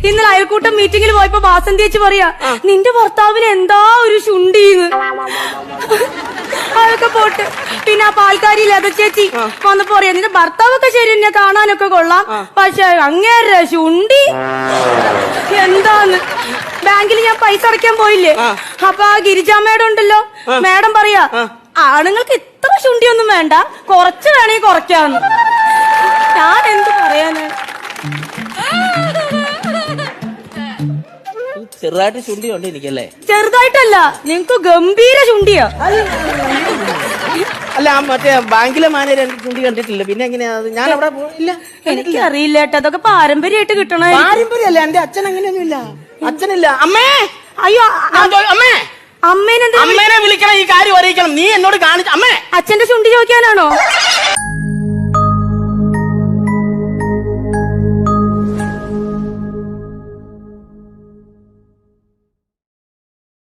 ഇന്നലെ അയൽക്കൂട്ടം മീറ്റിംഗിൽ പോയപ്പോ വാസന്തി ചേച്ചി പറയാ നിന്റെ ഭർത്താവിന് എന്താ ഒരു ശുണ്ടീന്ന്. അതൊക്കെ പോട്ട്. പിന്നെ ആ പാൽക്കാരി ലത ചേച്ചി വന്നപ്പോ പറയാ നിന്റെ ഭർത്താവൊക്കെ ശരി എന്നെ കാണാനൊക്കെ കൊള്ളാം, പക്ഷെ അങ്ങേരെ ശുണ്ടി എന്താന്ന്. ബാങ്കിൽ ഞാൻ പൈസ അടയ്ക്കാൻ പോയില്ലേ, അപ്പൊ ആ ഗിരിജാ മേഡം ഉണ്ടല്ലോ, മേഡം പറയാ ആണുങ്ങൾക്ക് ഇത്ര ശുണ്ടിയൊന്നും വേണ്ട, കുറച്ച് വേണമെങ്കിൽ കുറയ്ക്കാന്ന്. ഞാൻ എന്ത് പറയാനാണ്. ചെറുതായിട്ട് ചുണ്ടി ഉണ്ട് എനിക്കല്ലേ? ചെറുതായിട്ടല്ല, നിങ്ങക്ക് ഗംഭീര ചുണ്ടിയാ. അല്ല മറ്റേ ബാങ്കിലെ മാനേജർ എനിക്ക് ചുണ്ടി കണ്ടിട്ടില്ല. പിന്നെ എങ്ങനെയാ? ഞാൻ അവിടെ ഇല്ല, എനിക്കറിയില്ല കേട്ടോ, അതൊക്കെ പാരമ്പര്യമായിട്ട് കിട്ടണേ. പാരമ്പര്യല്ല, എന്റെ അച്ഛൻ അങ്ങനെയൊന്നും ഇല്ല. അച്ഛനില്ല. അമ്മേ, അയ്യോ അമ്മേ, അമ്മേനെ അമ്മേനെ വിളിക്കണം, ഈ കാര്യം അറിയിക്കണം. നീ എന്നോട് കാണിച്ച അമ്മേ. അച്ഛന്റെ ചുണ്ടി ചോദിക്കാനാണോ?